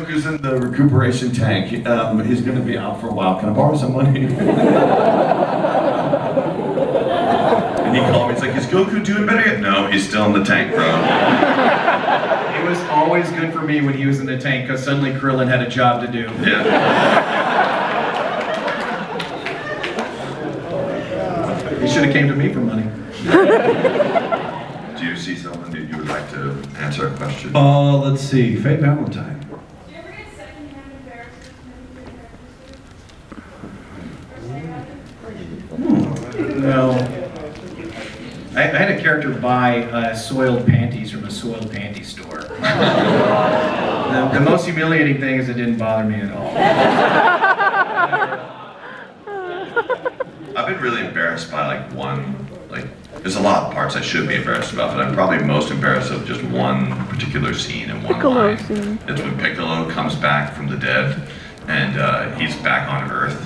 Goku's in the recuperation tank. He's going to be out for a while. Can I borrow some money? And he called me. He's like, is Goku doing better yet? No, he's still in the tank, bro. It was always good for me when he was in the tank because suddenly Krillin had a job to do. Yeah. He should have came to me for money. Do you see someone that you would like to answer a question? Let's see. Faye Valentine. Do you ever get secondhand embarrassment? No. I had a character buy soiled panties from a soiled panty store. The most humiliating thing is it didn't bother me at all. I've been really embarrassed by there's a lot of parts I should be embarrassed about, but I'm probably most embarrassed of just one particular scene and one line. It's when Piccolo comes back from the dead, and he's back on Earth,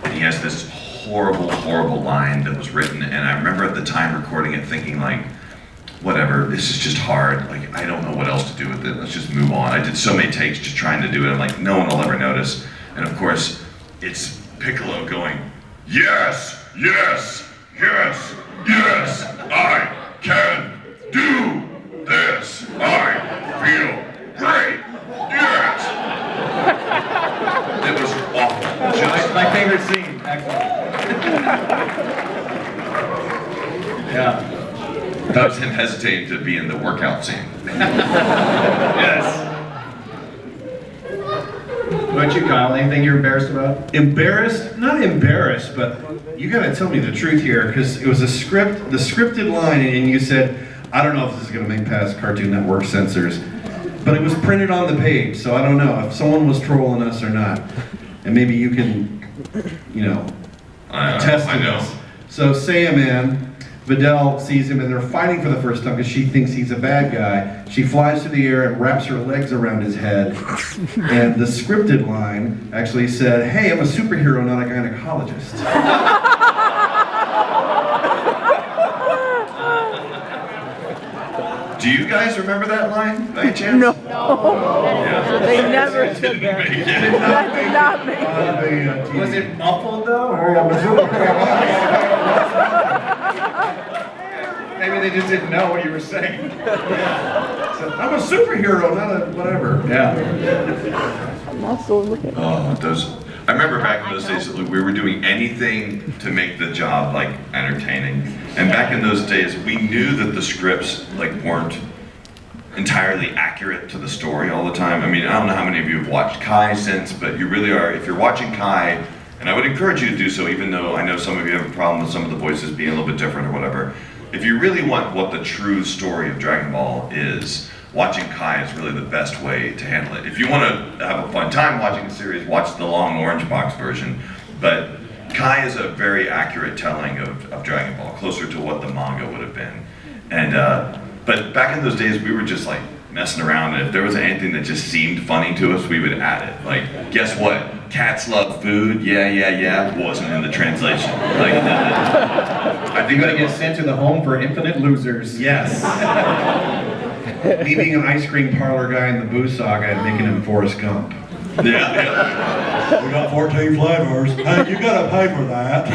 and he has this horrible, horrible line that was written, and I remember at the time recording it thinking like, whatever, this is just hard, like I don't know what else to do with it, let's just move on. I did so many takes just trying to do it, I'm like, no one will ever notice, and of course, it's Piccolo going, yes, yes, yes, yes, I can do this, I feel great, yes. It was awful. My favorite scene, actually. Yeah. That was him hesitating to be in the workout scene. Yes. What about you, Kyle? Anything you're embarrassed about? Embarrassed? Not embarrassed, but you gotta tell me the truth here, because it was the scripted line, and you said, I don't know if this is gonna make past Cartoon Network censors, but it was printed on the page, so I don't know if someone was trolling us or not. And maybe you can, attest to this. So Saiyaman, Videl sees him and they're fighting for the first time because she thinks he's a bad guy. She flies through the air and wraps her legs around his head. And the scripted line actually said, hey, I'm a superhero, not a gynecologist. Do you guys remember that line by any chance? No. Yeah. They never did that. That did not make it. Was it muffled though? Maybe they just didn't know what you were saying. So, I'm a superhero, not a whatever. Yeah. I'm also looking. Oh, I remember back in those days, we were doing anything to make the job like entertaining. And back in those days, we knew that the scripts weren't entirely accurate to the story all the time. I mean, I don't know how many of you have watched Kai since, but you really are. If you're watching Kai, and I would encourage you to do so, even though I know some of you have a problem with some of the voices being a little bit different or whatever. If you really want what the true story of Dragon Ball is, watching Kai is really the best way to handle it. If you want to have a fun time watching the series, watch the long orange box version. But Kai is a very accurate telling of Dragon Ball, closer to what the manga would have been. And but back in those days, we were just like messing around, and if there was anything that just seemed funny to us, we would add it. Like, guess what? Cats love food. Yeah, yeah, yeah. Wasn't in the translation. I think You're gonna get sent to the home for infinite losers. Yes. Leaving an ice cream parlor guy in the Boo Saga and making him Forrest Gump. Yeah. We got 14 flavors. Hey, you gotta pay for that.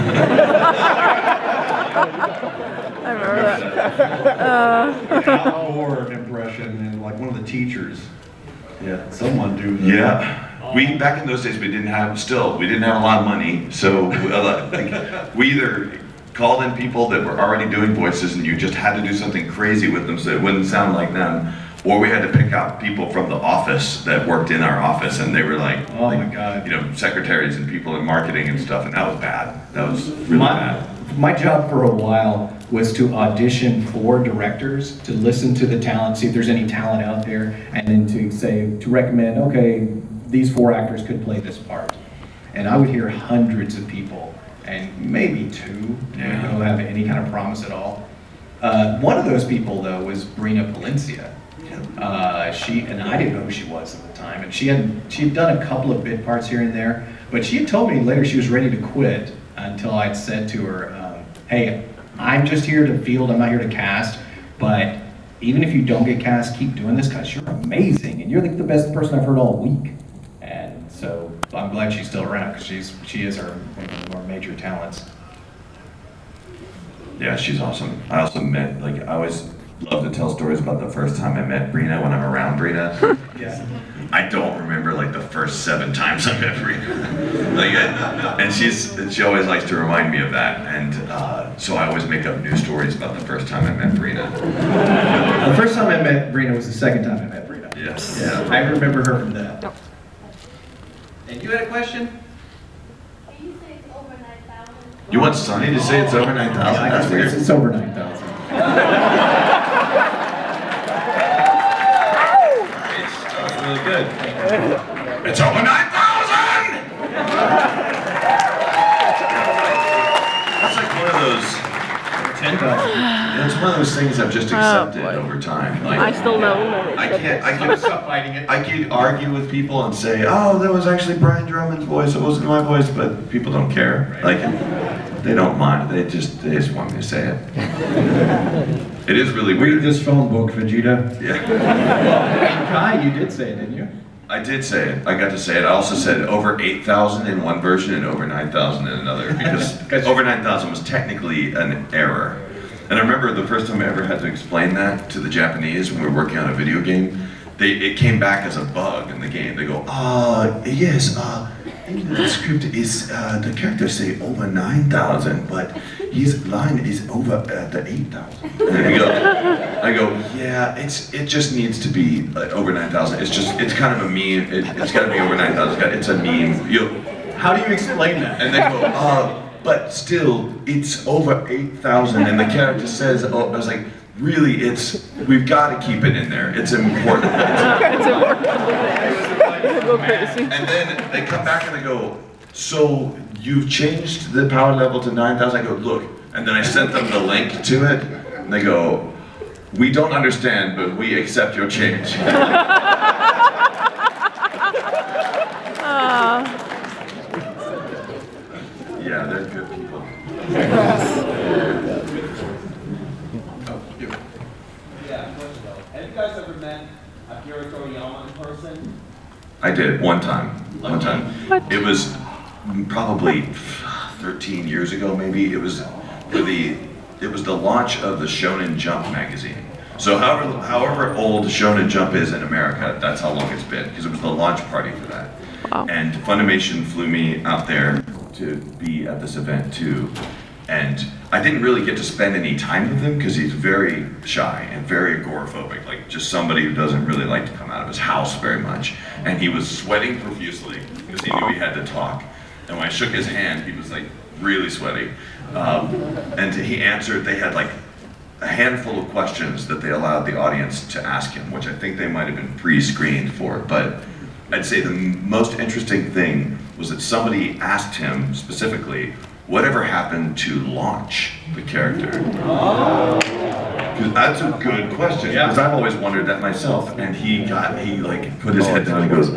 I remember that. Al Gore impression and like one of the teachers. Yeah, someone do that. Yeah. Back in those days, we didn't have a lot of money, so we either called in people that were already doing voices and you just had to do something crazy with them so it wouldn't sound like them, or we had to pick out people from the office that worked in our office, and they were my God, secretaries and people in marketing and stuff, and that was bad. That was really bad. My job for a while was to audition for directors, to listen to the talent, see if there's any talent out there, and then to recommend, okay, these 4 actors could play this part. And I would hear hundreds of people, and maybe 2 don't have any kind of promise at all. One of those people, though, was Brina Palencia. And I didn't know who she was at the time, and she had done a couple of bit parts here and there, but she had told me later she was ready to quit until I'd said to her, hey, I'm just here to field, I'm not here to cast, but even if you don't get cast, keep doing this because you're amazing, and you're like the best person I've heard all week. I'm glad she's still around because she is one of our major talents. Yeah, she's awesome. I also met, like, I always love to tell stories about the first time I met Brina when I'm around Brina. Yeah. I don't remember like the first 7 times I met Brina. And she always likes to remind me of that. And so I always make up new stories about the first time I met Brina. The first time I met Brina was the second time I met Brina. Yes. Yeah, I remember her from that. And you had a question? Can you say it's over 9,000? You want Sonny to say it's over 9,000? Yeah, I That's guess weird. it's over 9,000. That's really good. It's over 9,000! That's like one of those. 10,000. Yeah, it's one of those things I've just accepted over time. Like, I still know that I can't stop fighting it. I can argue with people and say, oh, that was actually Brian Drummond's voice, it wasn't my voice, but people don't care. Like, they don't mind. They just want me to say it. It is really Read weird. this phone book, Vegeta. Yeah. In Kai, you did say it, didn't you? I did say it. I got to say it. I also said over 8,000 in one version and over 9,000 in another because over 9,000 was technically an error. And I remember the first time I ever had to explain that to the Japanese when we were working on a video game, it came back as a bug in the game. They go, yes, in the script is the characters say over 9,000, but his line is over the 8,000. And I go, yeah, it just needs to be over 9,000. It's kind of a meme. It's got to be over 9,000. It's a meme. How do you explain that? And they go, but still, it's over 8,000. And the character says, I was like, really, we've got to keep it in there. It's important. It's important. Go crazy. And then they come back and they go, so you've changed the power level to 9,000? I go, look. And then I sent them the link to it. And they go, we don't understand, but we accept your change. Yeah, they're good people. Have you guys ever met Akira Toriyama in person? I did, one time. What? It was probably 13 years ago, maybe. It was the launch of the Shonen Jump magazine. So however old Shonen Jump is in America, that's how long it's been, because it was the launch party for that. Wow. And Funimation flew me out there to be at this event too. And I didn't really get to spend any time with him because he's very shy and very agoraphobic, like just somebody who doesn't really like to come out of his house very much. And he was sweating profusely because he knew he had to talk. And when I shook his hand, he was like really sweaty. And he answered, they had like a handful of questions that they allowed the audience to ask him, which I think they might have been pre-screened for. But I'd say the most interesting thing was that somebody asked him specifically, whatever happened to launch the character? That's a good question, because I've always wondered that myself. And he like put his head down and goes,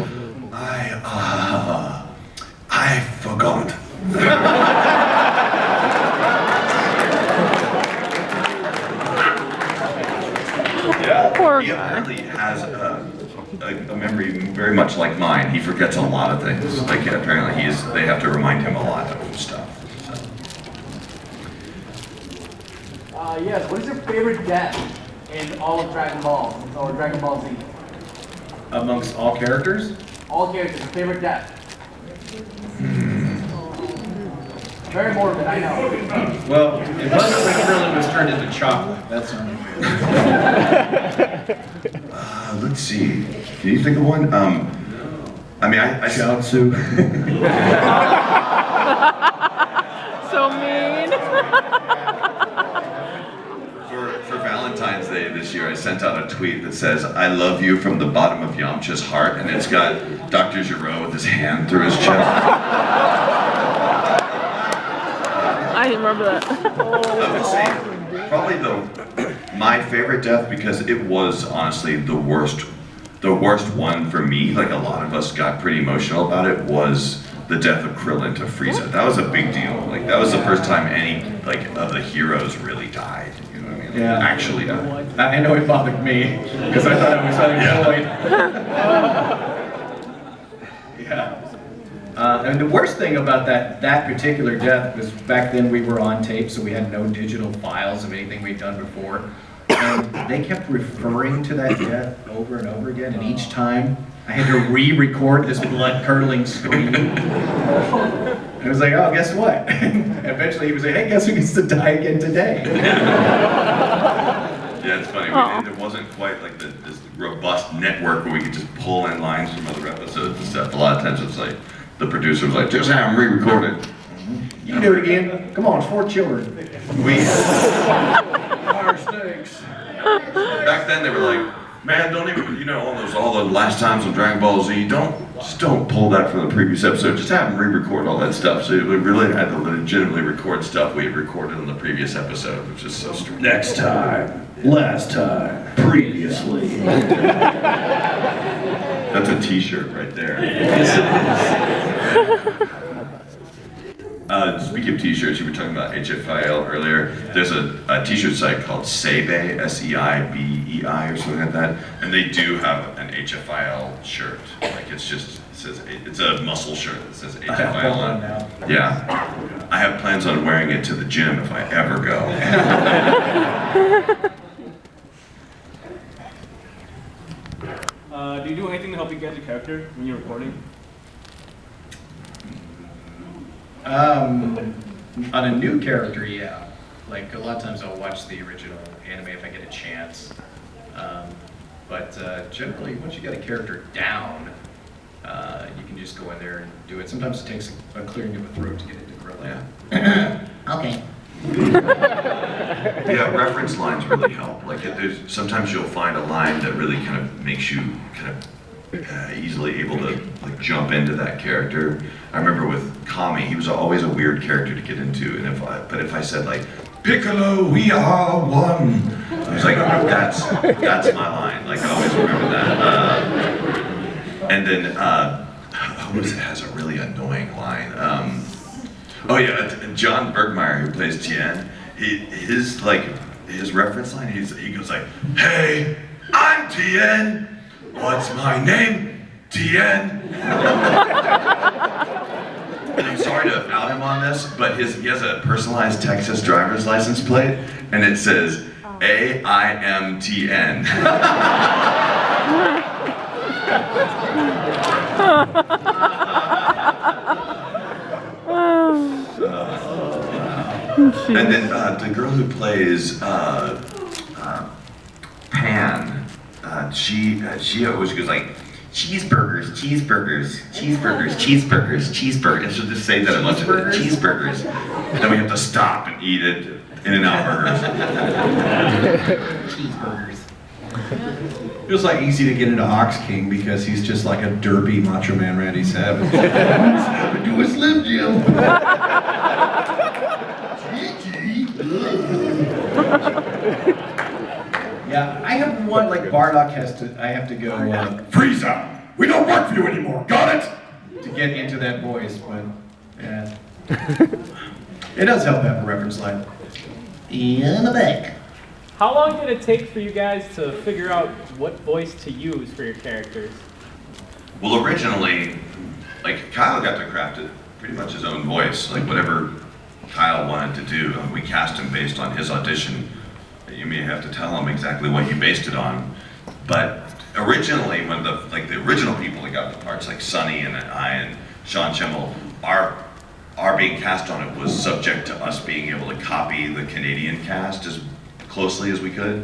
I forgot. Poor He guy. apparently has a memory very much like mine. He forgets a lot of things. Like apparently they have to remind him a lot of stuff. So. Yes, what is your favorite death in all of Dragon Ball, or Dragon Ball Z? Amongst all characters? All characters, your favorite death? Very morbid, I know. Well, it wasn't when Krillin was turned into chocolate. That's not Let's see. Can you think of one? I mean, I Chaozu. So mean. For Valentine's Day this year, I sent out a tweet that says, "I love you from the bottom of Yamcha's heart," and it's got Dr. Giro with his hand through his chest. I remember that. I would say probably my favorite death, because it was honestly the worst one for me. Like a lot of us got pretty emotional about it. Was the death of Krillin to Frieza. That was a big deal. Like that was the first time any of the heroes really died. You know what I mean? Like, Yeah. actually died. I know it bothered me because I thought it was unemployed. Yeah. And the worst thing about that particular death was back then we were on tape, so we had no digital files of anything we'd done before. And they kept referring to that death over and over again, and each time I had to re-record this blood-curdling scream. And it was like, oh, guess what? Eventually he was like, hey, guess who needs to die again today? Yeah, it's funny. There wasn't quite like this robust network where we could just pull in lines from other episodes and stuff. A lot of times it's like, the producer was like, just have them re-recorded. You can do it again. Come on, it's 4 children. Higher stakes. Back then they were like, man, don't even, you know, all the last times on Dragon Ball Z, just don't pull that from the previous episode. Just have them re-record all that stuff. So we really had to legitimately record stuff we had recorded in the previous episode, which is so strange. Next time, last time, previously. That's a t-shirt right there. Speaking of t-shirts, you were talking about HFIL earlier. There's a t-shirt site called Seibe, S-E-I-B-E-I or something like that, and they do have an HFIL shirt. Like it says, it's a muscle shirt that says HFIL on it. Yeah. I have plans on wearing it to the gym if I ever go. Do you do anything to help you get your character when you're recording? On a new character, yeah. Like a lot of times I'll watch the original anime if I get a chance. But generally, once you get a character down, you can just go in there and do it. Sometimes it takes a clearing of a throat to get it to grill out. Okay. Yeah, reference lines really help. Like sometimes you'll find a line that really kind of makes you kind of easily able to like jump into that character. I remember with Kami, he was always a weird character to get into, and if I said like, Piccolo, we are one, I was like, that's my line. Like I always remember that. And then who has a really annoying line? Oh yeah, John Bergmeyer, who plays Tien, his reference line, he goes like, hey, I'm Tien. What's my name? Tien. I'm sorry to out him on this, but he has a personalized Texas driver's license plate, and it says AIMTN. And then the girl who plays Pan, she always goes like, cheeseburgers, cheeseburgers, cheeseburgers, cheeseburgers, cheeseburgers. And she'll just say that a bunch of it, cheeseburgers. And then we have to stop and eat it, In-N-Out burgers. Cheeseburgers. It was like easy to get into Ox King because he's just like a derpy Macho Man Randy Savage. What's happened to a Slim Jim? Yeah, I have one like Bardock I have to go Frieza, we don't work for you anymore, got it? to get into that voice, but yeah. It does help to have a reference line. In the back. How long did it take for you guys to figure out what voice to use for your characters? Well, originally, like Kyle got to craft it pretty much his own voice, like whatever Kyle wanted to do. We cast him based on his audition. You may have to tell him exactly what you based it on. But originally, when the original people that got the parts, like Sonny and I and Sean Schimmel, our being cast on it was subject to us being able to copy the Canadian cast as closely as we could.